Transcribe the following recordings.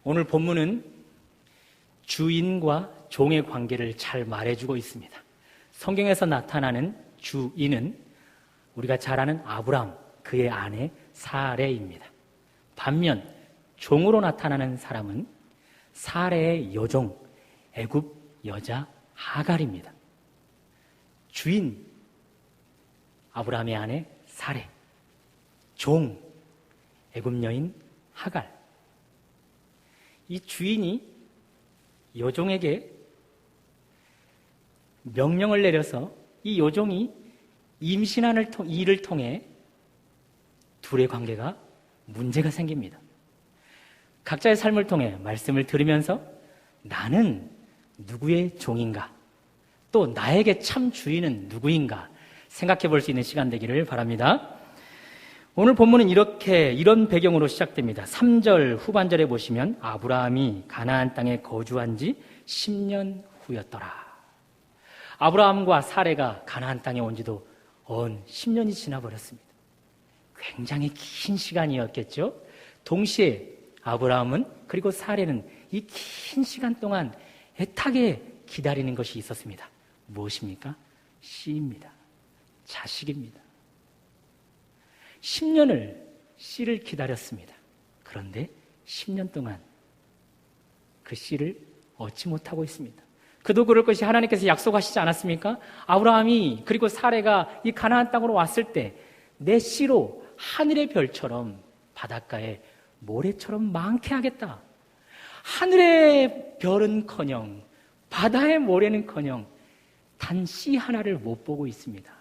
오늘 본문은 주인과 종의 관계를 잘 말해주고 있습니다. 성경에서 나타나는 주인은 우리가 잘 아는 아브람, 그의 아내 사레입니다. 반면 종으로 나타나는 사람은 사레의 여종, 애굽 여자 하갈입니다. 주인, 아브람의 아내 사레, 종, 애굽 여인 하갈. 이 주인이 여종에게 명령을 내려서 이 여종이 임신하는 일을 통해 둘의 관계가 문제가 생깁니다. 각자의 삶을 통해 말씀을 들으면서 나는 누구의 종인가? 또 나에게 참 주인은 누구인가? 생각해 볼 수 있는 시간 되기를 바랍니다. 오늘 본문은 이런 배경으로 시작됩니다. 3절 후반절에 보시면 아브라함이 가나안 땅에 거주한 지 10년 후였더라. 아브라함과 사레가 가나안 땅에 온 지도 10년이 지나버렸습니다. 굉장히 긴 시간이었겠죠. 동시에 아브라함은 그리고 사레는 이 긴 시간 동안 애타게 기다리는 것이 있었습니다. 무엇입니까? 씨입니다. 자식입니다. 10년을 씨를 기다렸습니다. 그런데 10년 동안 그 씨를 얻지 못하고 있습니다. 그도 그럴 것이 하나님께서 약속하시지 않았습니까? 아브라함이 그리고 사레가 이 가나안 땅으로 왔을 때 내 씨로 하늘의 별처럼 바닷가에 모래처럼 많게 하겠다. 하늘의 별은커녕 바다의 모래는커녕 단 씨 하나를 못 보고 있습니다.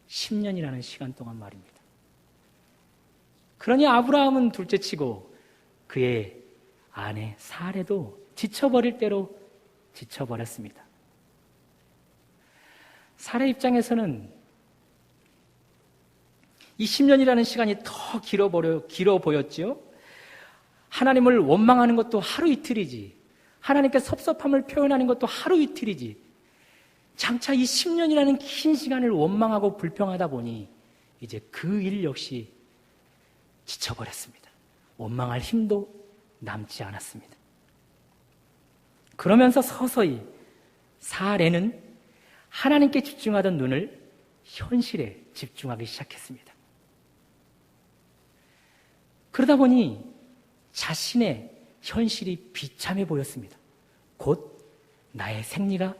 10년이라는 시간 동안 말입니다. 그러니 아브라함은 둘째치고 그의 아내 사레도 지쳐버릴 대로 지쳐버렸습니다. 사레 입장에서는 이 10년이라는 시간이 더 길어 보였지요. 하나님을 원망하는 것도 하루 이틀이지, 하나님께 섭섭함을 표현하는 것도 하루 이틀이지, 장차 이 10년이라는 긴 시간을 원망하고 불평하다 보니 이제 그 일 역시 지쳐버렸습니다. 원망할 힘도 남지 않았습니다. 그러면서 서서히 사레는 하나님께 집중하던 눈을 현실에 집중하기 시작했습니다. 그러다 보니 자신의 현실이 비참해 보였습니다. 곧 나의 생리가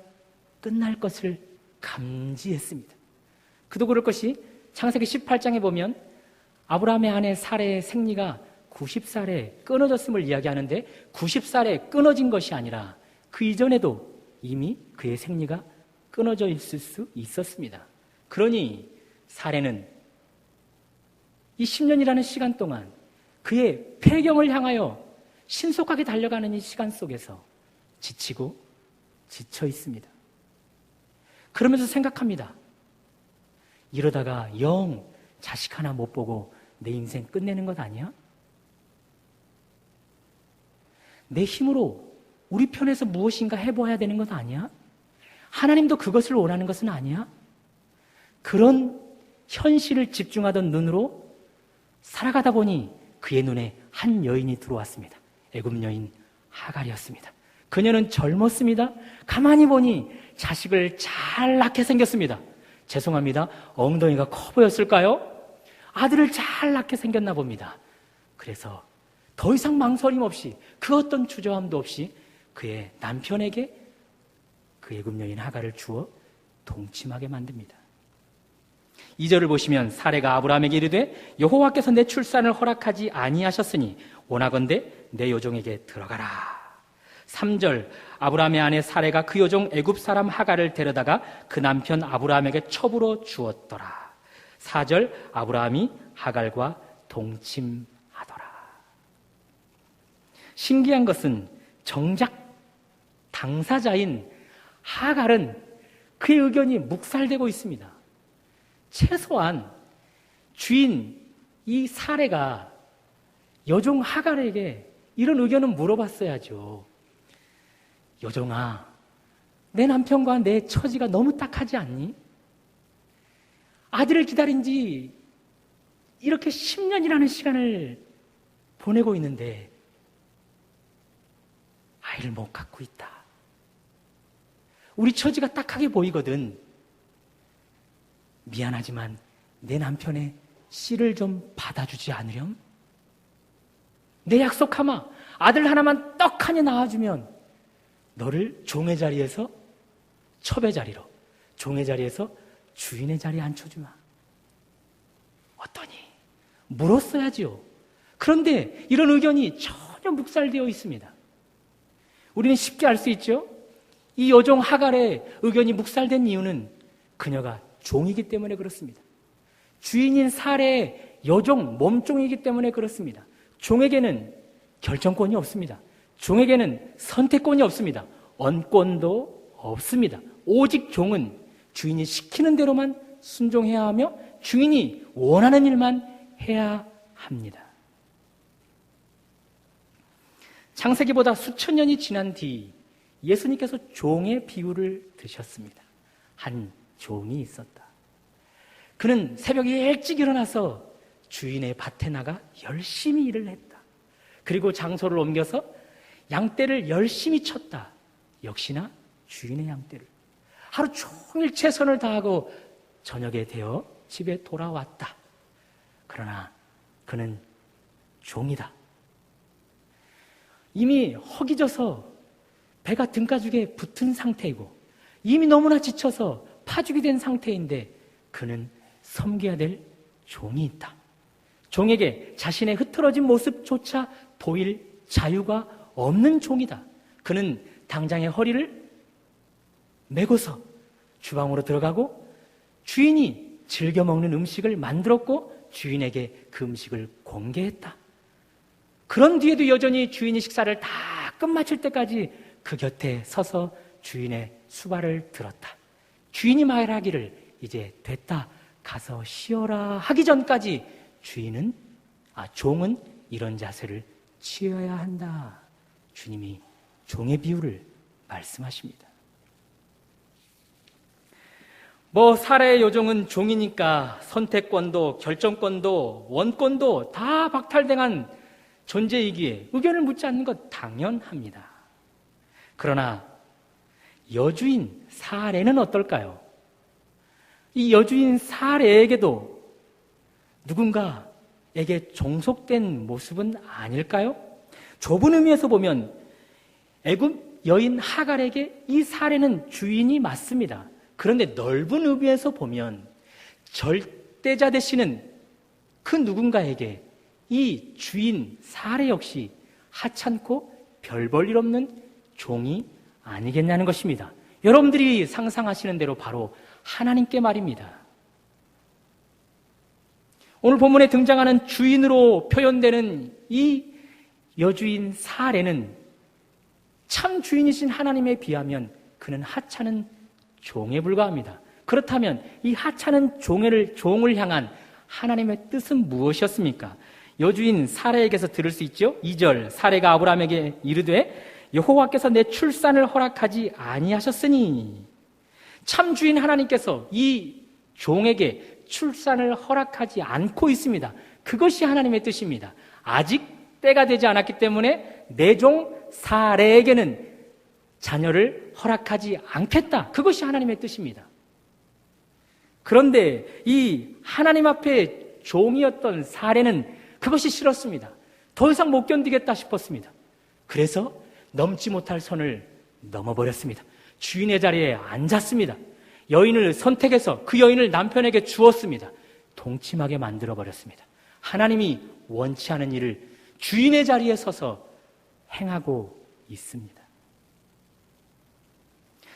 끝날 것을 감지했습니다. 그도 그럴 것이 창세기 18장에 보면 아브라함의 아내 사레의 생리가 90살에 끊어졌음을 이야기하는데 90살에 끊어진 것이 아니라 그 이전에도 이미 그의 생리가 끊어져 있을 수 있었습니다. 그러니 사레는 이 10년이라는 시간 동안 그의 폐경을 향하여 신속하게 달려가는 이 시간 속에서 지치고 지쳐 있습니다. 그러면서 생각합니다. 이러다가 영 자식 하나 못 보고 내 인생 끝내는 것 아니야? 내 힘으로 우리 편에서 무엇인가 해봐야 되는 것 아니야? 하나님도 그것을 원하는 것은 아니야? 그런 현실을 집중하던 눈으로 살아가다 보니 그의 눈에 한 여인이 들어왔습니다. 애굽 여인 하갈이었습니다. 그녀는 젊었습니다. 가만히 보니 자식을 잘 낳게 생겼습니다. 죄송합니다. 엉덩이가 커 보였을까요? 아들을 잘 낳게 생겼나 봅니다. 그래서 더 이상 망설임 없이 그 어떤 주저함도 없이 그의 남편에게 그 애굽 여인 하갈을 주어 동침하게 만듭니다. 2절을 보시면 사레가 아브라함에게 이르되 여호와께서 내 출산을 허락하지 아니하셨으니 원하건대 내 여종에게 들어가라. 3절 아브라함의 아내 사레가 그 여종 애굽 사람 하갈을 데려다가 그 남편 아브라함에게 첩으로 주었더라. 4절 아브라함이 하갈과 동침하더라. 신기한 것은 정작 당사자인 하갈은 그의 의견이 묵살되고 있습니다. 최소한 주인 이 사레가 여종 하갈에게 이런 의견은 물어봤어야죠. 여종아, 내 남편과 내 처지가 너무 딱하지 않니? 아들을 기다린 지 이렇게 10년이라는 시간을 보내고 있는데 아이를 못 갖고 있다. 우리 처지가 딱하게 보이거든. 미안하지만 내 남편의 씨를 좀 받아주지 않으렴? 내 약속하마 아들 하나만 떡하니 낳아주면 너를 종의 자리에서 첩의 자리로, 종의 자리에서 주인의 자리에 앉혀주마. 어떠니? 물었어야지요. 그런데 이런 의견이 전혀 묵살되어 있습니다. 우리는 쉽게 알 수 있죠? 이 여종 하갈의 의견이 묵살된 이유는 그녀가 종이기 때문에 그렇습니다. 주인인 사례의 여종, 몸종이기 때문에 그렇습니다. 종에게는 결정권이 없습니다. 종에게는 선택권이 없습니다. 언권도 없습니다. 오직 종은 주인이 시키는 대로만 순종해야 하며 주인이 원하는 일만 해야 합니다. 창세기보다 수천 년이 지난 뒤 예수님께서 종의 비유를 드셨습니다. 한 종이 있었다. 그는 새벽에 일찍 일어나서 주인의 밭에 나가 열심히 일을 했다. 그리고 장소를 옮겨서 양떼를 열심히 쳤다. 역시나 주인의 양떼를. 하루 종일 최선을 다하고 저녁에 되어 집에 돌아왔다. 그러나 그는 종이다. 이미 허기져서 배가 등가죽에 붙은 상태이고 이미 너무나 지쳐서 파죽이 된 상태인데 그는 섬겨야 될 종이 있다. 종에게 자신의 흐트러진 모습조차 보일 자유가 없는 종이다. 그는 당장에 허리를 메고서 주방으로 들어가고 주인이 즐겨 먹는 음식을 만들었고 주인에게 그 음식을 공개했다. 그런 뒤에도 여전히 주인이 식사를 다 끝마칠 때까지 그 곁에 서서 주인의 수발을 들었다. 주인이 말하기를 이제 됐다. 가서 쉬어라 하기 전까지 종은 이런 자세를 취해야 한다. 주님이 종의 비유를 말씀하십니다. 사례의 여종은 종이니까 선택권도 결정권도 원권도 다 박탈당한 존재이기에 의견을 묻지 않는 것 당연합니다. 그러나 여주인 사례는 어떨까요? 이 여주인 사례에게도 누군가에게 종속된 모습은 아닐까요? 좁은 의미에서 보면 애굽 여인 하갈에게 이 사례는 주인이 맞습니다. 그런데 넓은 의미에서 보면 절대자 되시는 그 누군가에게 이 주인 사례 역시 하찮고 별 볼 일 없는 종이 아니겠냐는 것입니다. 여러분들이 상상하시는 대로 바로 하나님께 말입니다. 오늘 본문에 등장하는 주인으로 표현되는 이 여주인 사례는 참 주인이신 하나님에 비하면 그는 하찮은 종에 불과합니다. 그렇다면 이 하찮은 종을 향한 하나님의 뜻은 무엇이었습니까? 여주인 사례에게서 들을 수 있죠. 2절 사례가 아브라함에게 이르되 여호와께서 내 출산을 허락하지 아니하셨으니 참 주인 하나님께서 이 종에게 출산을 허락하지 않고 있습니다. 그것이 하나님의 뜻입니다. 아직 때가 되지 않았기 때문에 내 종 사례에게는 자녀를 허락하지 않겠다. 그것이 하나님의 뜻입니다. 그런데 이 하나님 앞에 종이었던 사례는 그것이 싫었습니다. 더 이상 못 견디겠다 싶었습니다. 그래서 넘지 못할 선을 넘어버렸습니다. 주인의 자리에 앉았습니다. 여인을 선택해서 그 여인을 남편에게 주었습니다. 동침하게 만들어버렸습니다. 하나님이 원치 않은 일을 주인의 자리에 서서 행하고 있습니다.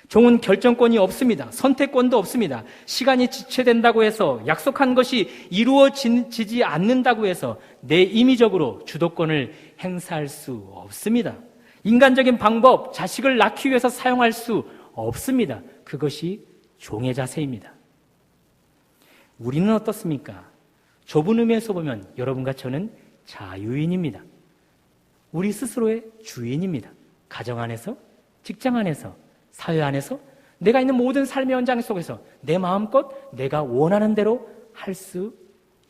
종은 결정권이 없습니다. 선택권도 없습니다. 시간이 지체된다고 해서 약속한 것이 이루어지지 않는다고 해서 내 임의적으로 주도권을 행사할 수 없습니다. 인간적인 방법, 자식을 낳기 위해서 사용할 수 없습니다. 그것이 종의 자세입니다. 우리는 어떻습니까? 좁은 의미에서 보면 여러분과 저는 자유인입니다. 우리 스스로의 주인입니다. 가정 안에서, 직장 안에서, 사회 안에서 내가 있는 모든 삶의 현장 속에서 내 마음껏 내가 원하는 대로 할 수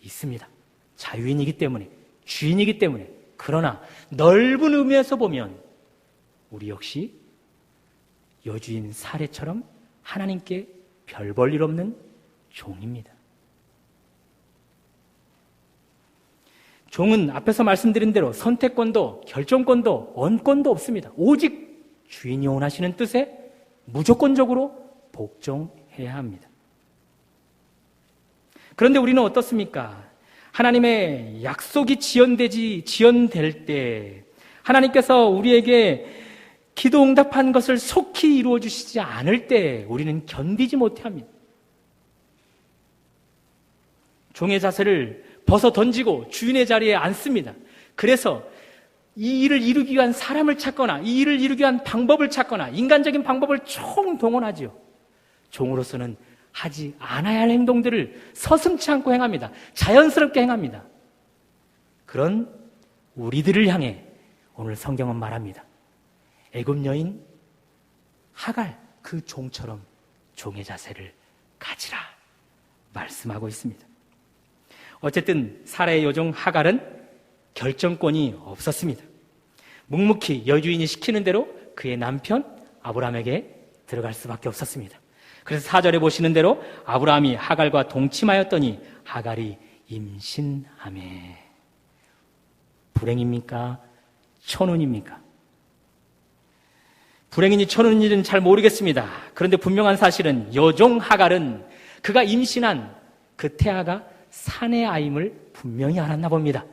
있습니다. 자유인이기 때문에, 주인이기 때문에. 그러나 넓은 의미에서 보면 우리 역시 여주인 사례처럼 하나님께 별 볼 일 없는 종입니다. 종은 앞에서 말씀드린 대로 선택권도 결정권도 언권도 없습니다. 오직 주인이 원하시는 뜻에 무조건적으로 복종해야 합니다. 그런데 우리는 어떻습니까? 하나님의 약속이 지연될 때 하나님께서 우리에게 기도 응답한 것을 속히 이루어 주시지 않을 때 우리는 견디지 못합니다. 종의 자세를 벗어 던지고 주인의 자리에 앉습니다. 그래서 이 일을 이루기 위한 사람을 찾거나 이 일을 이루기 위한 방법을 찾거나 인간적인 방법을 총동원하지요. 종으로서는 하지 않아야 할 행동들을 서슴지 않고 행합니다. 자연스럽게 행합니다. 그런 우리들을 향해 오늘 성경은 말합니다. 애굽 여인 하갈 그 종처럼 종의 자세를 가지라 말씀하고 있습니다. 어쨌든 사라의 여종 하갈은 결정권이 없었습니다. 묵묵히 여주인이 시키는 대로 그의 남편 아브라함에게 들어갈 수밖에 없었습니다. 그래서 4절에 보시는 대로 아브라함이 하갈과 동침하였더니 하갈이 임신하매. 불행입니까? 천운입니까? 불행이니 천운인지는 잘 모르겠습니다. 그런데 분명한 사실은 여종 하갈은 그가 임신한 그 태아가 산의 아임을 분명히 알았나 봅니다.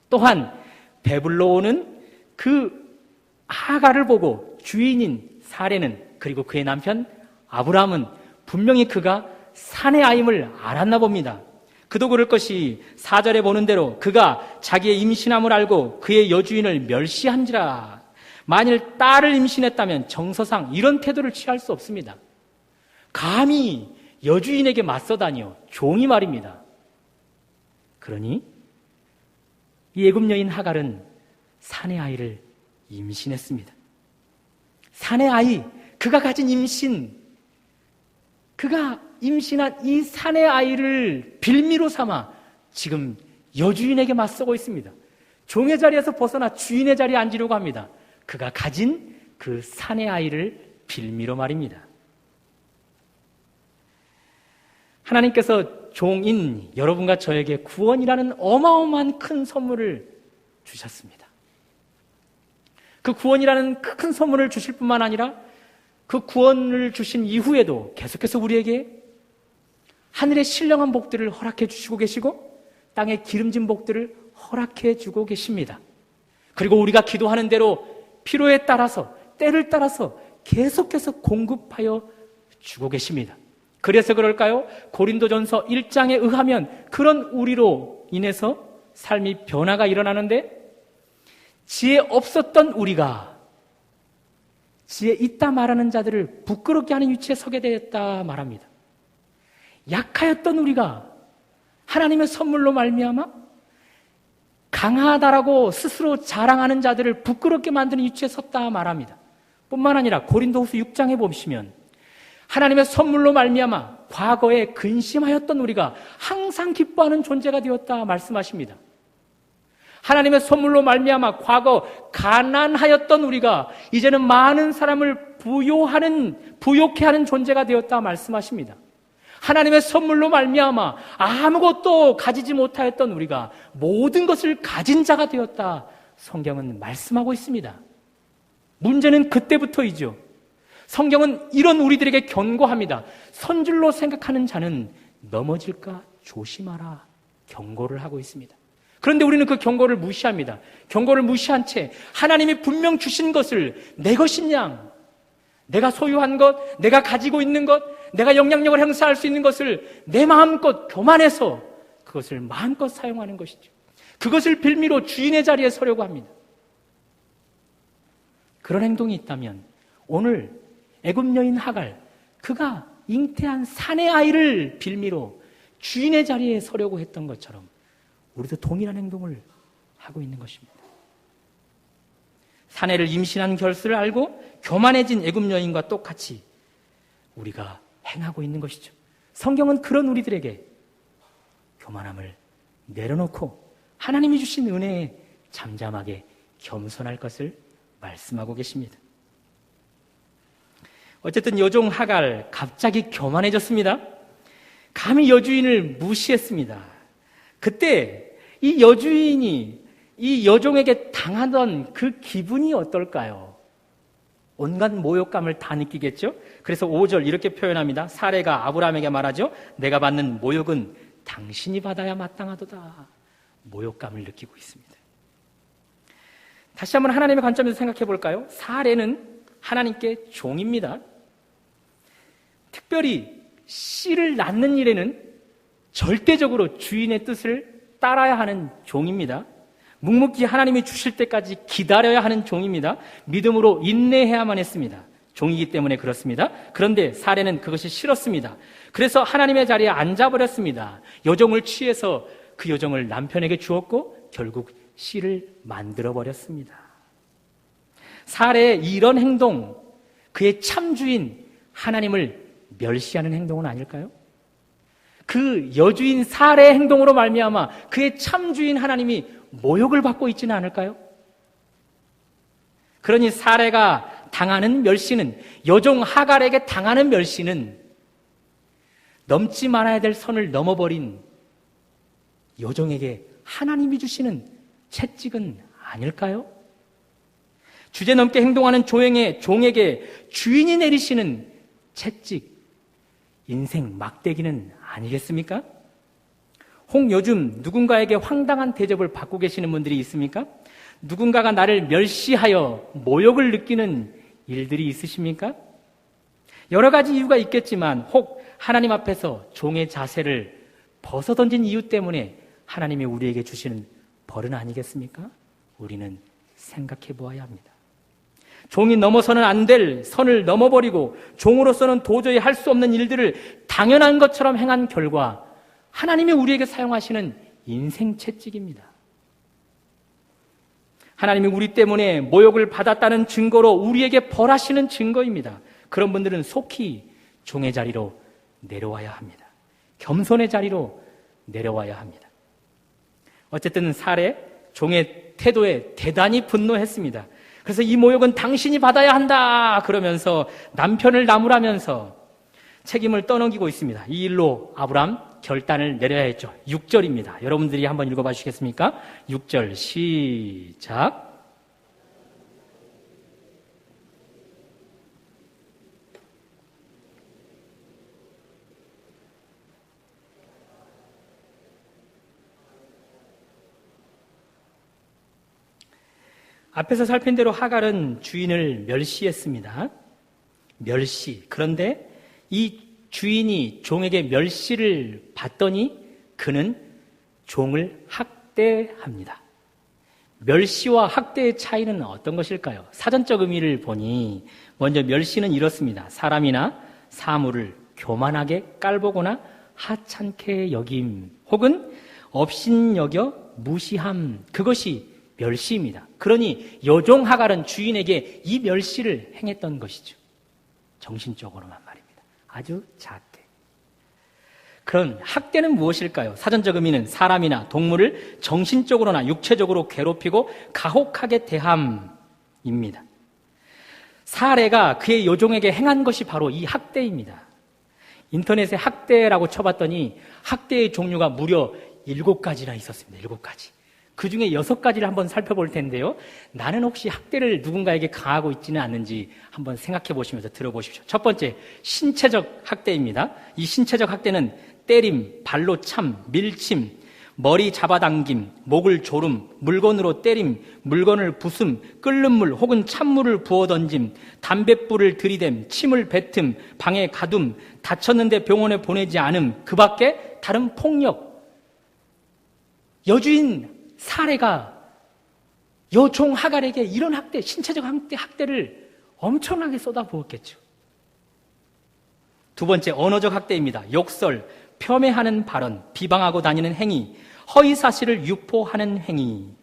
또한 배불러 오는 그 하갈을 보고 주인인 사레는 그리고 그의 남편 아브라함은 분명히 그가 산의 아임을 알았나 봅니다. 그도 그럴 것이 4절에 보는 대로 그가 자기의 임신함을 알고 그의 여주인을 멸시한지라. 만일 딸을 임신했다면 정서상 이런 태도를 취할 수 없습니다. 감히 여주인에게 맞서다니요. 종이 말입니다. 그러니 이 애굽 여인 하갈은 산의 아이를 임신했습니다. 산의 아이, 그가 가진 임신, 그가 임신한 이 산의 아이를 빌미로 삼아 지금 여주인에게 맞서고 있습니다. 종의 자리에서 벗어나 주인의 자리에 앉으려고 합니다. 그가 가진 그 산의 아이를 빌미로 말입니다. 하나님께서 종인 여러분과 저에게 구원이라는 어마어마한 큰 선물을 주셨습니다. 그 구원이라는 큰 선물을 주실 뿐만 아니라 그 구원을 주신 이후에도 계속해서 우리에게 하늘의 신령한 복들을 허락해 주시고 계시고 땅의 기름진 복들을 허락해 주고 계십니다. 그리고 우리가 기도하는 대로 필요에 따라서 때를 따라서 계속해서 공급하여 주고 계십니다. 그래서 그럴까요? 고린도전서 1장에 의하면 그런 우리로 인해서 삶이 변화가 일어나는데 지혜 없었던 우리가 지혜 있다 말하는 자들을 부끄럽게 하는 위치에 서게 되었다 말합니다. 약하였던 우리가 하나님의 선물로 말미암아 강하다라고 스스로 자랑하는 자들을 부끄럽게 만드는 위치에 섰다 말합니다. 뿐만 아니라 고린도후서 6장에 보시면 하나님의 선물로 말미암아 과거에 근심하였던 우리가 항상 기뻐하는 존재가 되었다 말씀하십니다. 하나님의 선물로 말미암아 과거 가난하였던 우리가 이제는 많은 사람을 부욕해 하는 존재가 되었다 말씀하십니다. 하나님의 선물로 말미암아 아무것도 가지지 못하였던 우리가 모든 것을 가진 자가 되었다 성경은 말씀하고 있습니다. 문제는 그때부터이죠. 성경은 이런 우리들에게 경고합니다. 선줄로 생각하는 자는 넘어질까 조심하라 경고를 하고 있습니다. 그런데 우리는 그 경고를 무시합니다. 경고를 무시한 채 하나님이 분명 주신 것을 내 것인 양, 내가 소유한 것, 내가 가지고 있는 것, 내가 영향력을 행사할 수 있는 것을 내 마음껏 교만해서 그것을 마음껏 사용하는 것이죠. 그것을 빌미로 주인의 자리에 서려고 합니다. 그런 행동이 있다면 오늘 애굽 여인 하갈, 그가 잉태한 산의 아이를 빌미로 주인의 자리에 서려고 했던 것처럼 우리도 동일한 행동을 하고 있는 것입니다. 사내를 임신한 결실을 알고 교만해진 애굽 여인과 똑같이 우리가 행하고 있는 것이죠. 성경은 그런 우리들에게 교만함을 내려놓고 하나님이 주신 은혜에 잠잠하게 겸손할 것을 말씀하고 계십니다. 어쨌든 여종 하갈 갑자기 교만해졌습니다. 감히 여주인을 무시했습니다. 그때 이 여주인이 이 여종에게 당하던 그 기분이 어떨까요? 온갖 모욕감을 다 느끼겠죠? 그래서 5절 이렇게 표현합니다. 사레가 아브라함에게 말하죠. 내가 받는 모욕은 당신이 받아야 마땅하도다. 모욕감을 느끼고 있습니다. 다시 한번 하나님의 관점에서 생각해 볼까요? 사레는 하나님께 종입니다. 특별히 씨를 낳는 일에는 절대적으로 주인의 뜻을 따라야 하는 종입니다. 묵묵히 하나님이 주실 때까지 기다려야 하는 종입니다. 믿음으로 인내해야만 했습니다. 종이기 때문에 그렇습니다. 그런데 사레는 그것이 싫었습니다. 그래서 하나님의 자리에 앉아버렸습니다. 여종을 취해서 그 여종을 남편에게 주었고 결국 씨를 만들어버렸습니다. 사레의 이런 행동, 그의 참주인 하나님을 멸시하는 행동은 아닐까요? 그 여주인 사레의 행동으로 말미암아 그의 참주인 하나님이 모욕을 받고 있지는 않을까요? 그러니 사레가 당하는 멸시는, 여종 하갈에게 당하는 멸시는 넘지 말아야 될 선을 넘어버린 여종에게 하나님이 주시는 채찍은 아닐까요? 주제넘게 행동하는 종에게 주인이 내리시는 채찍, 인생 막대기는 아니겠습니까? 혹 요즘 누군가에게 황당한 대접을 받고 계시는 분들이 있습니까? 누군가가 나를 멸시하여 모욕을 느끼는 일들이 있으십니까? 여러 가지 이유가 있겠지만 혹 하나님 앞에서 종의 자세를 벗어던진 이유 때문에 하나님이 우리에게 주시는 벌은 아니겠습니까? 우리는 생각해 보아야 합니다. 종이 넘어서는 안 될 선을 넘어버리고 종으로서는 도저히 할 수 없는 일들을 당연한 것처럼 행한 결과 하나님이 우리에게 사용하시는 인생 채찍입니다. 하나님이 우리 때문에 모욕을 받았다는 증거로 우리에게 벌하시는 증거입니다. 그런 분들은 속히 종의 자리로 내려와야 합니다. 겸손의 자리로 내려와야 합니다. 어쨌든 사레, 종의 태도에 대단히 분노했습니다. 그래서 이 모욕은 당신이 받아야 한다 그러면서 남편을 나무라면서 책임을 떠넘기고 있습니다. 이 일로 아브람 결단을 내려야 했죠. 6절입니다. 여러분들이 한번 읽어봐 주시겠습니까? 6절 시작. 앞에서 살핀 대로 하갈은 주인을 멸시했습니다. 멸시. 그런데 이 주인이 종에게 멸시를 받더니 그는 종을 학대합니다. 멸시와 학대의 차이는 어떤 것일까요? 사전적 의미를 보니 먼저 멸시는 이렇습니다. 사람이나 사물을 교만하게 깔보거나 하찮게 여김 혹은 업신여겨 무시함, 그것이 멸시입니다. 그러니 여종 하갈은 주인에게 이 멸시를 행했던 것이죠. 정신적으로만 말입니다. 아주 작게. 그런 학대는 무엇일까요? 사전적 의미는 사람이나 동물을 정신적으로나 육체적으로 괴롭히고 가혹하게 대함입니다. 사레가 그의 여종에게 행한 것이 바로 이 학대입니다. 인터넷에 학대라고 쳐봤더니 학대의 종류가 무려 7가지나 있었습니다. 7가지. 그 중에 6가지를 한번 살펴볼 텐데요. 나는 혹시 학대를 누군가에게 가하고 있지는 않는지 한번 생각해 보시면서 들어보십시오. 첫 번째, 신체적 학대입니다. 이 신체적 학대는 때림, 발로 참, 밀침, 머리 잡아당김, 목을 조름, 물건으로 때림, 물건을 부숨, 끓는 물 혹은 찬물을 부어 던짐, 담뱃불을 들이댐, 침을 뱉음, 방에 가둠, 다쳤는데 병원에 보내지 않음, 그 밖에 다른 폭력. 여주인 사레가 여종 하갈에게 이런 학대, 신체적 학대를 엄청나게 쏟아부었겠죠. 두 번째, 언어적 학대입니다. 욕설, 폄훼하는 발언, 비방하고 다니는 행위, 허위사실을 유포하는 행위.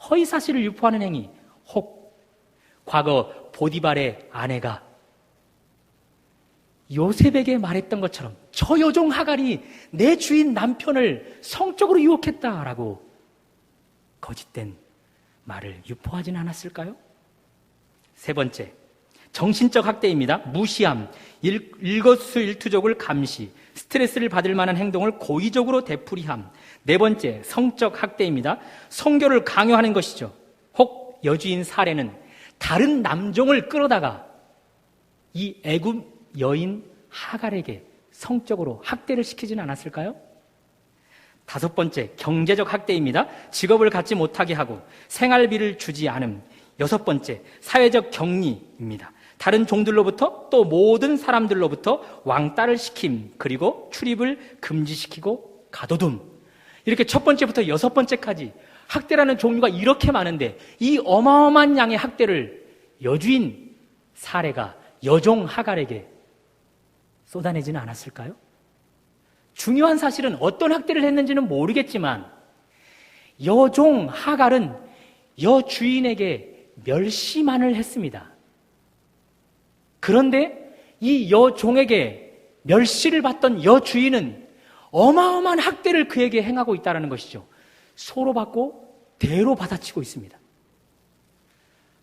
허위사실을 유포하는 행위. 혹 과거 보디발의 아내가 요셉에게 말했던 것처럼 저 여종 하갈이 내 주인 남편을 성적으로 유혹했다라고 거짓된 말을 유포하진 않았을까요? 세 번째, 정신적 학대입니다. 무시함, 일거수일투족을 감시, 스트레스를 받을 만한 행동을 고의적으로 되풀이함. 네 번째, 성적 학대입니다. 성교를 강요하는 것이죠. 혹 여주인 사례는 다른 남종을 끌어다가 이 애굽 여인 하갈에게 성적으로 학대를 시키지는 않았을까요? 다섯 번째, 경제적 학대입니다. 직업을 갖지 못하게 하고 생활비를 주지 않음. 여섯 번째, 사회적 격리입니다. 다른 종들로부터 또 모든 사람들로부터 왕따를 시킴, 그리고 출입을 금지시키고 가둬둠. 이렇게 첫 번째부터 여섯 번째까지 학대라는 종류가 이렇게 많은데 이 어마어마한 양의 학대를 여주인 사례가 여종 하갈에게 쏟아내지는 않았을까요? 중요한 사실은 어떤 학대를 했는지는 모르겠지만 여종 하갈은 여주인에게 멸시만을 했습니다. 그런데 이 여종에게 멸시를 받던 여주인은 어마어마한 학대를 그에게 행하고 있다는 것이죠. 소로 받고 대로 받아치고 있습니다.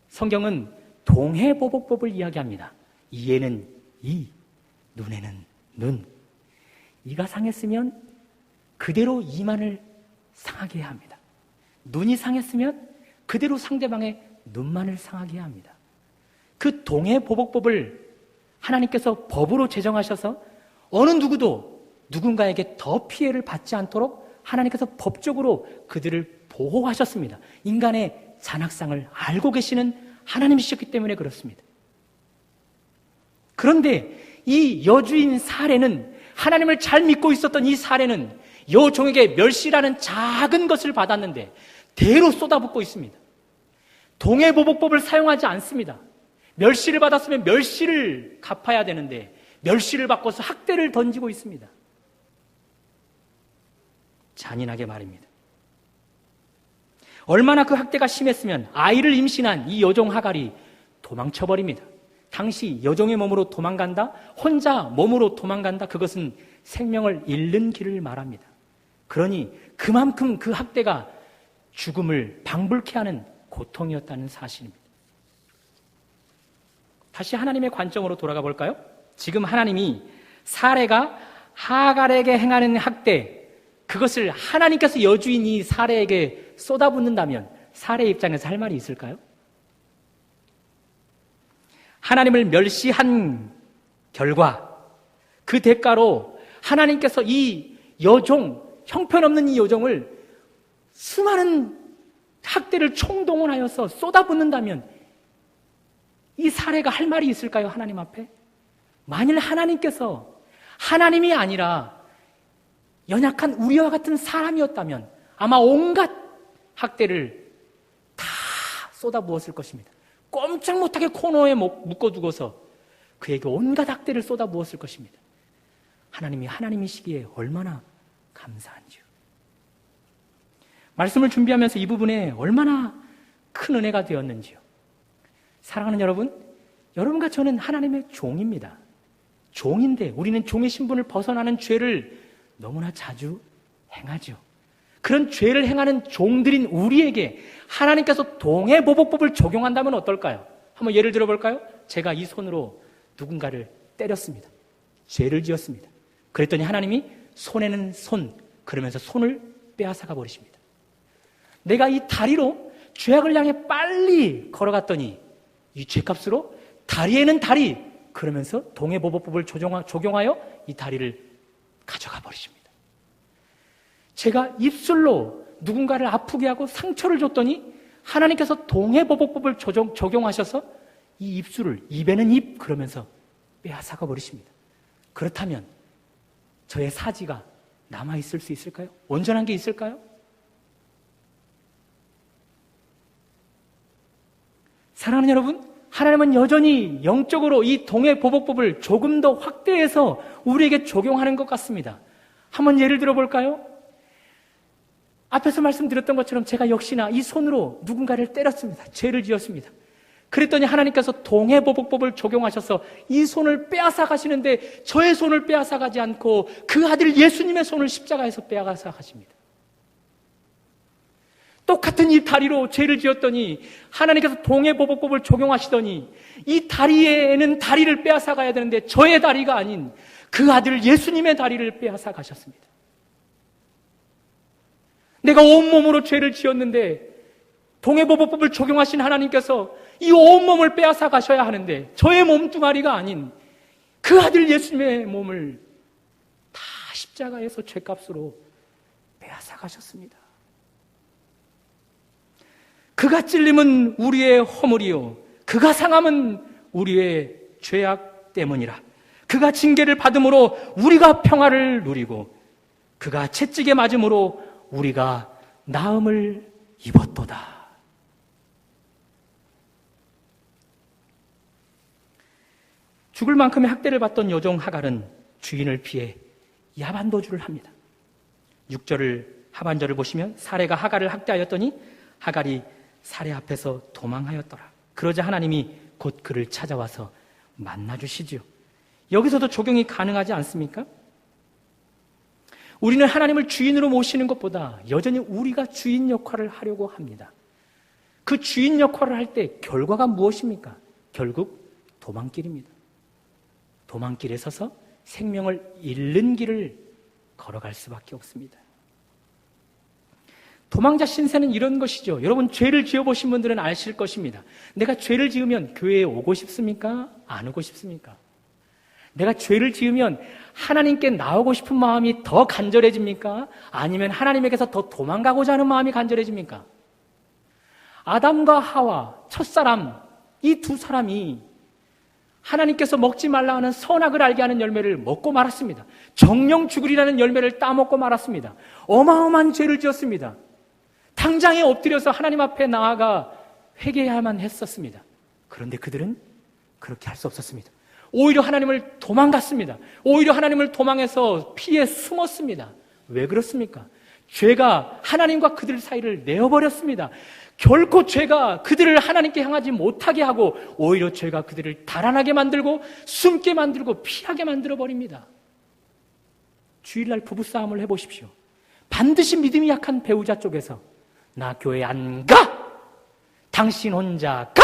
성경은 동해보복법을 이야기합니다. 이에는 이, 눈에는 눈. 이가 상했으면 그대로 이만을 상하게 해야 합니다. 눈이 상했으면 그대로 상대방의 눈만을 상하게 해야 합니다. 그 동해보복법을 하나님께서 법으로 제정하셔서 어느 누구도 누군가에게 더 피해를 받지 않도록 하나님께서 법적으로 그들을 보호하셨습니다. 인간의 잔악상을 알고 계시는 하나님이셨기 때문에 그렇습니다. 그런데 이 여주인 사례는, 하나님을 잘 믿고 있었던 이 사례는 여종에게 멸시라는 작은 것을 받았는데 대로 쏟아붓고 있습니다. 동해보복법을 사용하지 않습니다. 멸시를 받았으면 멸시를 갚아야 되는데 멸시를 받고서 학대를 던지고 있습니다. 잔인하게 말입니다. 얼마나 그 학대가 심했으면 아이를 임신한 이 여종 하갈이 도망쳐버립니다. 당시 여종의 몸으로 도망간다, 혼자 몸으로 도망간다, 그것은 생명을 잃는 길을 말합니다. 그러니 그만큼 그 학대가 죽음을 방불케 하는 고통이었다는 사실입니다. 다시 하나님의 관점으로 돌아가 볼까요? 지금 하나님이 사례가 하갈에게 행하는 학대, 그것을 하나님께서 여주인 이 사례에게 쏟아붓는다면 사례 입장에서 할 말이 있을까요? 하나님을 멸시한 결과 그 대가로 하나님께서 이 여종, 형편없는 이 여종을 수많은 학대를 총동원하여서 쏟아붓는다면 이 사례가 할 말이 있을까요? 하나님 앞에? 만일 하나님께서 하나님이 아니라 연약한 우리와 같은 사람이었다면 아마 온갖 학대를 다 쏟아부었을 것입니다. 꼼짝 못하게 코너에 묶어두고서 그에게 온갖 학대를 쏟아부었을 것입니다. 하나님이 하나님이시기에 얼마나 감사한지요. 말씀을 준비하면서 이 부분에 얼마나 큰 은혜가 되었는지요. 사랑하는 여러분, 여러분과 저는 하나님의 종입니다. 종인데 우리는 종의 신분을 벗어나는 죄를 너무나 자주 행하죠. 그런 죄를 행하는 종들인 우리에게 하나님께서 동해보복법을 적용한다면 어떨까요? 한번 예를 들어볼까요? 제가 이 손으로 누군가를 때렸습니다. 죄를 지었습니다. 그랬더니 하나님이 손에는 손, 그러면서 손을 빼앗아가 버리십니다. 내가 이 다리로 죄악을 향해 빨리 걸어갔더니 이 죄값으로 다리에는 다리, 그러면서 동해보복법을 적용하여 이 다리를 가져가 버리십니다. 제가 입술로 누군가를 아프게 하고 상처를 줬더니 하나님께서 동해보복법을 적용하셔서 이 입술을, 입에는 입, 그러면서 빼앗아가 버리십니다. 그렇다면 저의 사지가 남아있을 수 있을까요? 온전한 게 있을까요? 사랑하는 여러분, 하나님은 여전히 영적으로 이 동해보복법을 조금 더 확대해서 우리에게 적용하는 것 같습니다. 한번 예를 들어볼까요? 앞에서 말씀드렸던 것처럼 제가 역시나 이 손으로 누군가를 때렸습니다. 죄를 지었습니다. 그랬더니 하나님께서 동해보복법을 적용하셔서 이 손을 빼앗아 가시는데 저의 손을 빼앗아 가지 않고 그 아들 예수님의 손을 십자가에서 빼앗아 가십니다. 똑같은 이 다리로 죄를 지었더니 하나님께서 동해보복법을 적용하시더니 이 다리에는 다리를 빼앗아 가야 되는데 저의 다리가 아닌 그 아들 예수님의 다리를 빼앗아 가셨습니다. 내가 온몸으로 죄를 지었는데 동해보복법을 적용하신 하나님께서 이 온몸을 빼앗아 가셔야 하는데 저의 몸뚱아리가 아닌 그 아들 예수님의 몸을 다 십자가에서 죄값으로 빼앗아 가셨습니다. 그가 찔림은 우리의 허물이요 그가 상함은 우리의 죄악 때문이라. 그가 징계를 받음으로 우리가 평화를 누리고 그가 채찍에 맞음으로 우리가 나음을 입었도다. 죽을 만큼의 학대를 받던 여종 하갈은 주인을 피해 야반도주를 합니다. 6절을 하반절을 보시면 사레가 하갈을 학대하였더니 하갈이 사레 앞에서 도망하였더라. 그러자 하나님이 곧 그를 찾아와서 만나주시지요. 여기서도 적용이 가능하지 않습니까? 우리는 하나님을 주인으로 모시는 것보다 여전히 우리가 주인 역할을 하려고 합니다. 그 주인 역할을 할 때 결과가 무엇입니까? 결국 도망길입니다. 도망길에 서서 생명을 잃는 길을 걸어갈 수밖에 없습니다. 도망자 신세는 이런 것이죠. 여러분 죄를 지어보신 분들은 아실 것입니다. 내가 죄를 지으면 교회에 오고 싶습니까? 안 오고 싶습니까? 내가 죄를 지으면 하나님께 나오고 싶은 마음이 더 간절해집니까? 아니면 하나님에게서 더 도망가고자 하는 마음이 간절해집니까? 아담과 하와, 첫사람, 이 두 사람이 하나님께서 먹지 말라 하는 선악을 알게 하는 열매를 먹고 말았습니다. 정령 죽으리라는 열매를 따먹고 말았습니다. 어마어마한 죄를 지었습니다. 당장에 엎드려서 하나님 앞에 나아가 회개해야만 했었습니다. 그런데 그들은 그렇게 할 수 없었습니다. 오히려 하나님을 도망갔습니다. 오히려 하나님을 도망해서 피해 숨었습니다. 왜 그렇습니까? 죄가 하나님과 그들 사이를 내어버렸습니다. 결코 죄가 그들을 하나님께 향하지 못하게 하고 오히려 죄가 그들을 달아나게 만들고 숨게 만들고 피하게 만들어버립니다. 주일날 부부싸움을 해보십시오. 반드시 믿음이 약한 배우자 쪽에서 나 교회 안 가! 당신 혼자 가!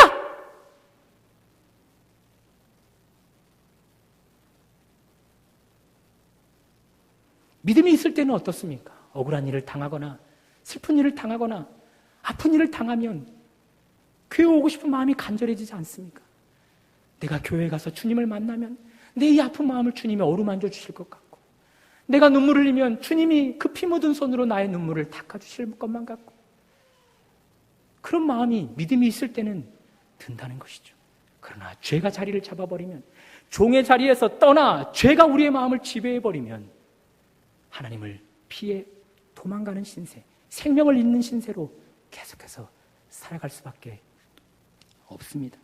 믿음이 있을 때는 어떻습니까? 억울한 일을 당하거나 슬픈 일을 당하거나 아픈 일을 당하면 교회 오고 싶은 마음이 간절해지지 않습니까? 내가 교회에 가서 주님을 만나면 내 이 아픈 마음을 주님이 어루만져 주실 것 같고 내가 눈물을 흘리면 주님이 그 피 묻은 손으로 나의 눈물을 닦아주실 것만 같고 그런 마음이 믿음이 있을 때는 든다는 것이죠. 그러나 죄가 자리를 잡아버리면 종의 자리에서 떠나 죄가 우리의 마음을 지배해버리면 하나님을 피해 도망가는 신세, 생명을 잃는 신세로 계속해서 살아갈 수밖에 없습니다.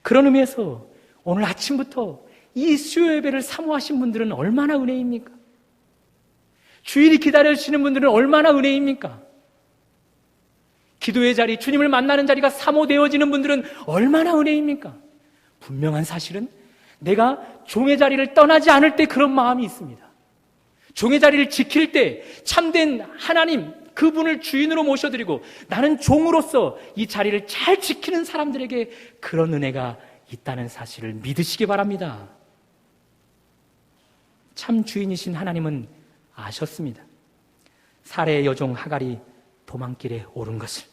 그런 의미에서 오늘 아침부터 이 수요 예배를 사모하신 분들은 얼마나 은혜입니까? 주일이 기다려주시는 분들은 얼마나 은혜입니까? 기도의 자리, 주님을 만나는 자리가 사모되어지는 분들은 얼마나 은혜입니까? 분명한 사실은 내가 종의 자리를 떠나지 않을 때 그런 마음이 있습니다. 종의 자리를 지킬 때 참된 하나님, 그분을 주인으로 모셔드리고 나는 종으로서 이 자리를 잘 지키는 사람들에게 그런 은혜가 있다는 사실을 믿으시기 바랍니다. 참 주인이신 하나님은 아셨습니다. 사레의 여종 하갈이 도망길에 오른 것을.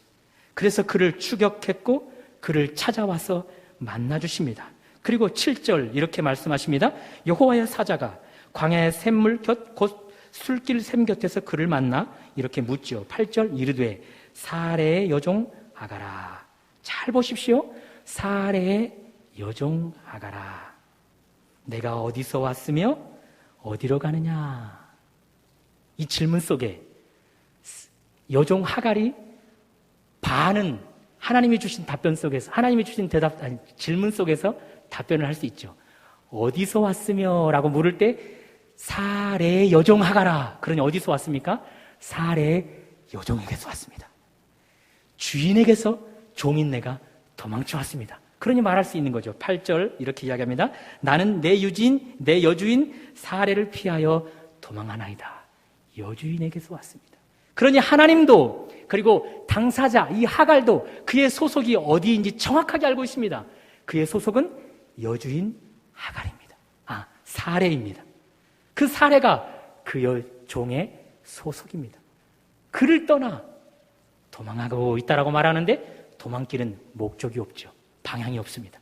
그래서 그를 추격했고 그를 찾아와서 만나주십니다. 그리고 7절 이렇게 말씀하십니다. 여호와의 사자가 광야의 샘물 곁 곧 술길 샘 곁에서 그를 만나 이렇게 묻지요. 8절 이르되 사레의 여종 하갈아. 잘 보십시오. 사레의 여종 하갈아. 내가 어디서 왔으며 어디로 가느냐. 이 질문 속에 여종 하갈이 반은 하나님이 주신 답변 속에서 하나님이 주신 질문 속에서 답변을 할 수 있죠. 어디서 왔으며 라고 물을 때 사레의 여종 하갈아. 그러니 어디서 왔습니까? 사레의 여종에게서 왔습니다. 주인에게서 종인 내가 도망쳐 왔습니다. 그러니 말할 수 있는 거죠. 8절 이렇게 이야기합니다. 나는 내 여주인 사레를 피하여 도망하나이다. 여주인에게서 왔습니다. 그러니 하나님도 그리고 당사자 이 하갈도 그의 소속이 어디인지 정확하게 알고 있습니다. 그의 소속은 여주인 하갈입니다. 사레입니다. 그 사레가 그 종의 소속입니다. 그를 떠나 도망하고 있다라고 말하는데 도망길은 목적이 없죠. 방향이 없습니다.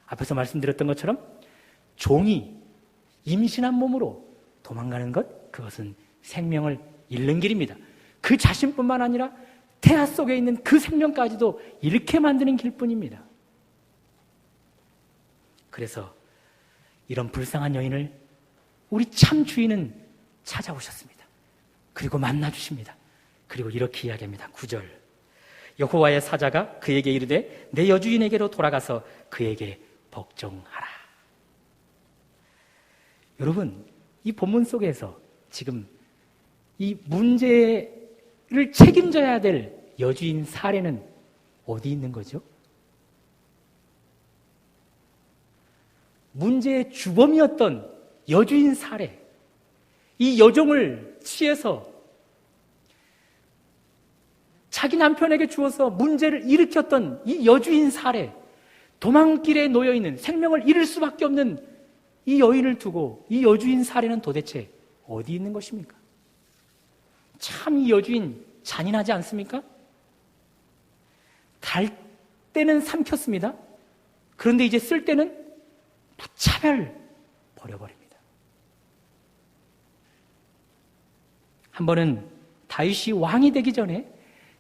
앞에서 말씀드렸던 것처럼 종이 임신한 몸으로 도망가는 것, 그것은 생명을 잃는 길입니다. 그 자신뿐만 아니라 태아 속에 있는 그 생명까지도 잃게 만드는 길뿐입니다. 그래서 이런 불쌍한 여인을 우리 참 주인은 찾아오셨습니다. 그리고 만나주십니다. 그리고 이렇게 이야기합니다. 9절, 여호와의 사자가 그에게 이르되 내 여주인에게로 돌아가서 그에게 복종하라. 여러분, 이 본문 속에서 지금 이 문제를 책임져야 될 여주인 사례는 어디 있는 거죠? 문제의 주범이었던 여주인 사례, 이 여종을 취해서 자기 남편에게 주어서 문제를 일으켰던 이 여주인 사례, 도망길에 놓여있는 생명을 잃을 수밖에 없는 이 여인을 두고 이 여주인 사례는 도대체 어디 있는 것입니까? 참 이 여주인 잔인하지 않습니까? 달 때는 삼켰습니다. 그런데 이제 쓸 때는 무차별 버려버립니다. 한 번은 다윗이 왕이 되기 전에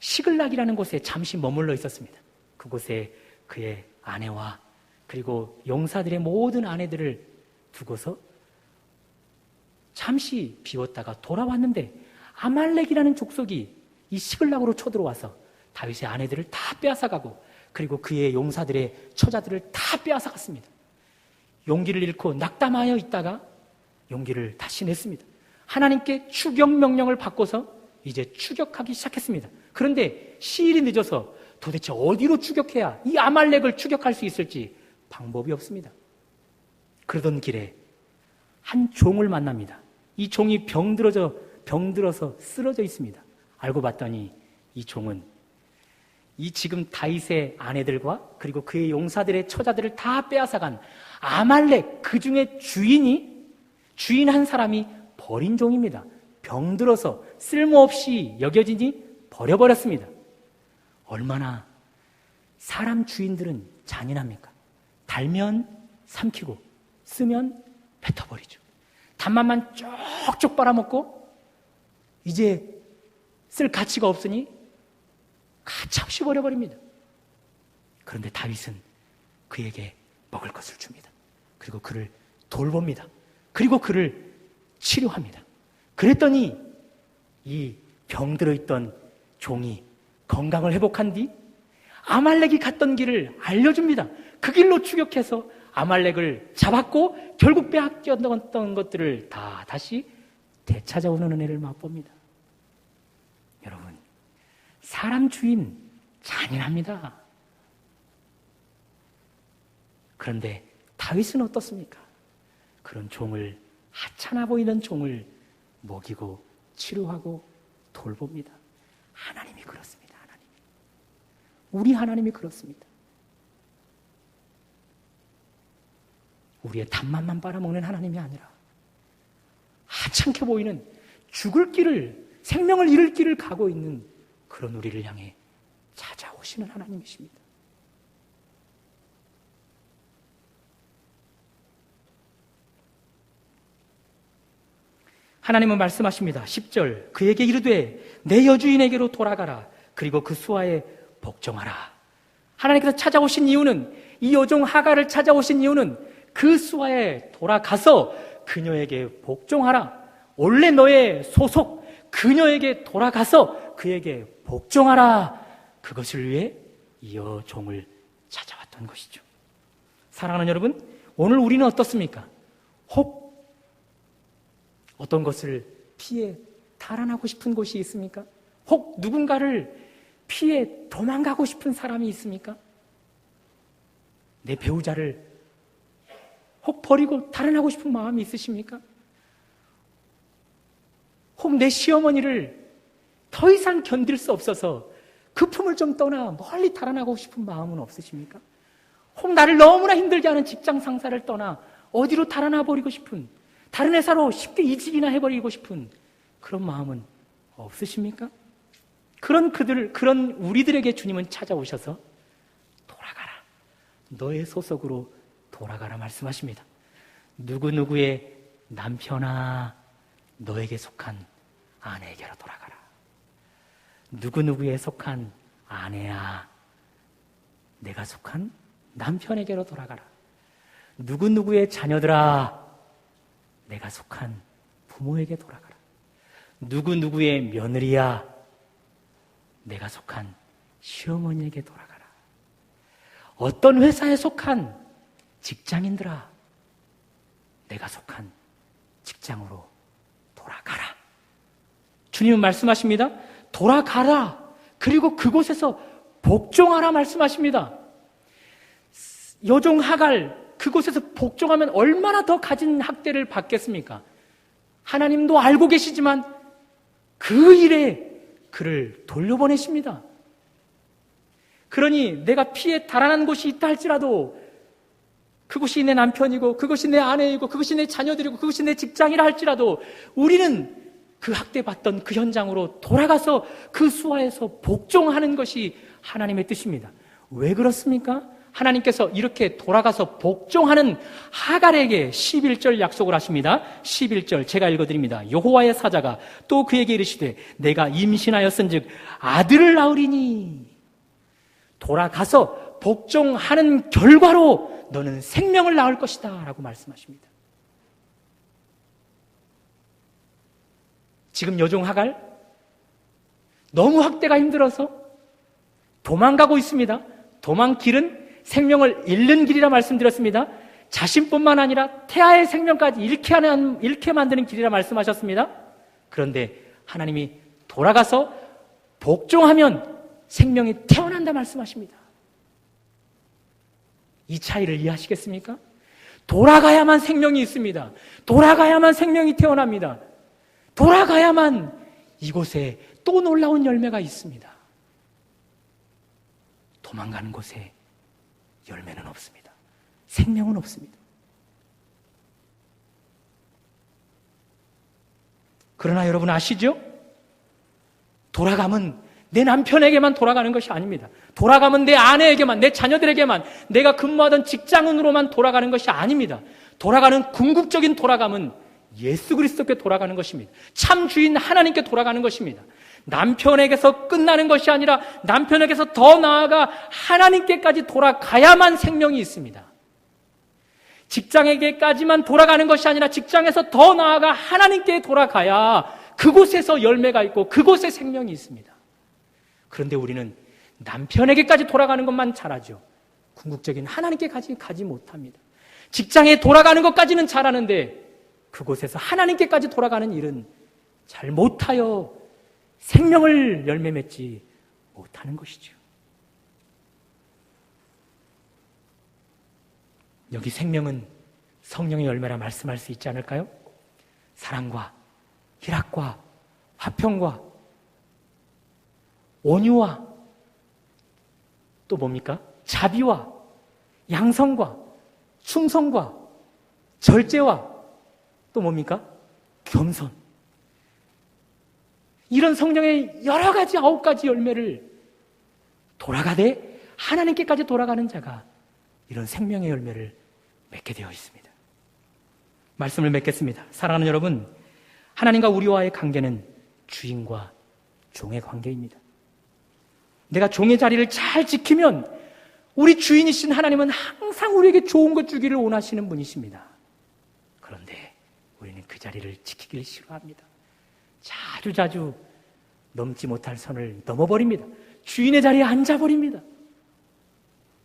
시글락이라는 곳에 잠시 머물러 있었습니다. 그곳에 그의 아내와 그리고 용사들의 모든 아내들을 두고서 잠시 비웠다가 돌아왔는데 아말렉이라는 족속이 이 시글락으로 쳐들어와서 다윗의 아내들을 다 빼앗아가고 그리고 그의 용사들의 처자들을 다 빼앗아갔습니다. 용기를 잃고 낙담하여 있다가 용기를 다시 냈습니다. 하나님께 추격 명령을 받고서 이제 추격하기 시작했습니다. 그런데 시일이 늦어서 도대체 어디로 추격해야 이 아말렉을 추격할 수 있을지 방법이 없습니다. 그러던 길에 한 종을 만납니다. 이 종이 병들어서 쓰러져 있습니다. 알고 봤더니 이 종은 이 지금 다윗의 아내들과 그리고 그의 용사들의 처자들을 다 빼앗아간 아말렉 그 중에 주인 한 사람이 버린 종입니다. 병들어서 쓸모없이 여겨지니 버려버렸습니다. 얼마나 사람 주인들은 잔인합니까? 달면 삼키고 쓰면 뱉어버리죠. 단맛만 쪽쪽 빨아먹고 이제 쓸 가치가 없으니 가차없이 버려버립니다. 그런데 다윗은 그에게 먹을 것을 줍니다. 그리고 그를 돌봅니다. 그리고 그를 치료합니다. 그랬더니 이 병들어 있던 종이 건강을 회복한 뒤 아말렉이 갔던 길을 알려줍니다. 그 길로 추격해서 아말렉을 잡았고 결국 빼앗겼던 것들을 다 다시 되찾아오는 은혜를 맛봅니다. 여러분, 사람 주인 잔인합니다. 그런데 다윗은 어떻습니까? 그런 종을, 하찮아 보이는 종을 먹이고 치료하고 돌봅니다. 하나님이 그렇습니다. 하나님. 우리 하나님이 그렇습니다. 우리의 단맛만 빨아먹는 하나님이 아니라 하찮게 보이는 죽을 길을, 생명을 잃을 길을 가고 있는 그런 우리를 향해 찾아오시는 하나님이십니다. 하나님은 말씀하십니다. 10절, 그에게 이르되 내 여주인에게로 돌아가라. 그리고 그 수하에 복종하라. 하나님께서 찾아오신 이유는, 이 여종 하갈을 찾아오신 이유는 그 수하에 돌아가서 그녀에게 복종하라. 원래 너의 소속 그녀에게 돌아가서 그에게 복종하라. 그것을 위해 이 여종을 찾아왔던 것이죠. 사랑하는 여러분, 오늘 우리는 어떻습니까? 혹 어떤 것을 피해 탈환하고 싶은 곳이 있습니까? 혹 누군가를 피해 도망가고 싶은 사람이 있습니까? 내 배우자를 혹 버리고 탈환하고 싶은 마음이 있으십니까? 혹 내 시어머니를 더 이상 견딜 수 없어서 그 품을 좀 떠나 멀리 달아나고 싶은 마음은 없으십니까? 혹 나를 너무나 힘들게 하는 직장 상사를 떠나 어디로 달아나 버리고 싶은, 다른 회사로 쉽게 이직이나 해버리고 싶은 그런 마음은 없으십니까? 그런 우리들에게 주님은 찾아오셔서 돌아가라, 너의 소속으로 돌아가라 말씀하십니다. 누구누구의 남편아, 너에게 속한 아내에게로 돌아가라. 누구누구에 속한 아내야, 내가 속한 남편에게로 돌아가라. 누구누구의 자녀들아, 내가 속한 부모에게 돌아가라. 누구누구의 며느리야, 내가 속한 시어머니에게 돌아가라. 어떤 회사에 속한 직장인들아, 내가 속한 직장으로 돌아가라. 주님은 말씀하십니다. 돌아가라. 그리고 그곳에서 복종하라 말씀하십니다. 여종 하갈, 그곳에서 복종하면 얼마나 더 가진 학대를 받겠습니까? 하나님도 알고 계시지만 그 일에 그를 돌려보내십니다. 그러니 내가 피해 달아난 곳이 있다 할지라도 그곳이 내 남편이고 그것이 내 아내이고 그것이 내 자녀들이고 그것이 내 직장이라 할지라도 우리는 그 학대받던 그 현장으로 돌아가서 그 수하에서 복종하는 것이 하나님의 뜻입니다. 왜 그렇습니까? 하나님께서 이렇게 돌아가서 복종하는 하갈에게 11절 약속을 하십니다. 11절 제가 읽어드립니다. 여호와의 사자가 또 그에게 이르시되 내가 임신하였은즉 아들을 낳으리니, 돌아가서 복종하는 결과로 너는 생명을 낳을 것이다 라고 말씀하십니다. 지금 여종 하갈 너무 학대가 힘들어서 도망가고 있습니다. 도망길은 생명을 잃는 길이라 말씀드렸습니다. 자신뿐만 아니라 태아의 생명까지 잃게 만드는 길이라 말씀하셨습니다. 그런데 하나님이 돌아가서 복종하면 생명이 태어난다 말씀하십니다. 이 차이를 이해하시겠습니까? 돌아가야만 생명이 있습니다. 돌아가야만 생명이 태어납니다. 돌아가야만 이곳에 또 놀라운 열매가 있습니다. 도망가는 곳에 열매는 없습니다. 생명은 없습니다. 그러나 여러분 아시죠? 돌아가면 내 남편에게만 돌아가는 것이 아닙니다. 돌아가면 내 아내에게만, 내 자녀들에게만, 내가 근무하던 직장은으로만 돌아가는 것이 아닙니다. 돌아가는 궁극적인 돌아감은 예수 그리스도께 돌아가는 것입니다. 참 주인 하나님께 돌아가는 것입니다. 남편에게서 끝나는 것이 아니라 남편에게서 더 나아가 하나님께까지 돌아가야만 생명이 있습니다. 직장에게까지만 돌아가는 것이 아니라 직장에서 더 나아가 하나님께 돌아가야 그곳에서 열매가 있고 그곳에 생명이 있습니다. 그런데 우리는 남편에게까지 돌아가는 것만 잘하죠. 궁극적인 하나님께까지 가지 못합니다. 직장에 돌아가는 것까지는 잘하는데 그곳에서 하나님께까지 돌아가는 일은 잘 못하여 생명을 열매 맺지 못하는 것이죠. 여기 생명은 성령의 열매라 말씀할 수 있지 않을까요? 사랑과 희락과 화평과 온유와 또 뭡니까? 자비와 양성과 충성과 절제와 또 뭡니까? 겸손. 이런 성령의 여러 가지 9가지 열매를 돌아가되 하나님께까지 돌아가는 자가 이런 생명의 열매를 맺게 되어 있습니다. 말씀을 맺겠습니다. 사랑하는 여러분, 하나님과 우리와의 관계는 주인과 종의 관계입니다. 내가 종의 자리를 잘 지키면 우리 주인이신 하나님은 항상 우리에게 좋은 것 주기를 원하시는 분이십니다. 그런데 우리는 그 자리를 지키기를 싫어합니다. 자주자주 넘지 못할 선을 넘어버립니다. 주인의 자리에 앉아버립니다.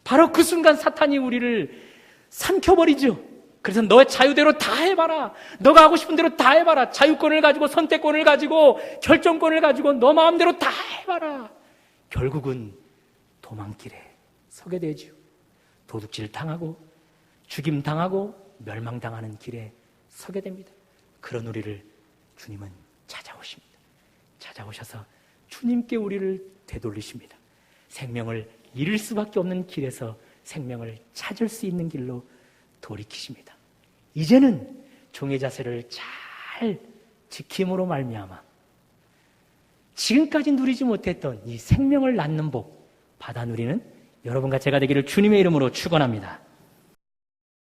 바로 그 순간 사탄이 우리를 삼켜버리죠. 그래서 너의 자유대로 다 해봐라. 너가 하고 싶은 대로 다 해봐라. 자유권을 가지고 선택권을 가지고 결정권을 가지고 너 마음대로 다 해봐라. 결국은 도망길에 서게 되죠. 도둑질 당하고 죽임 당하고 멸망당하는 길에 서게 됩니다. 그런 우리를 주님은 찾아오십니다. 찾아오셔서 주님께 우리를 되돌리십니다. 생명을 잃을 수밖에 없는 길에서 생명을 찾을 수 있는 길로 돌이키십니다. 이제는 종의 자세를 잘 지킴으로 말미암아 지금까지 누리지 못했던 이 생명을 낳는 복 받아 누리는 여러분과 제가 되기를 주님의 이름으로 축원합니다.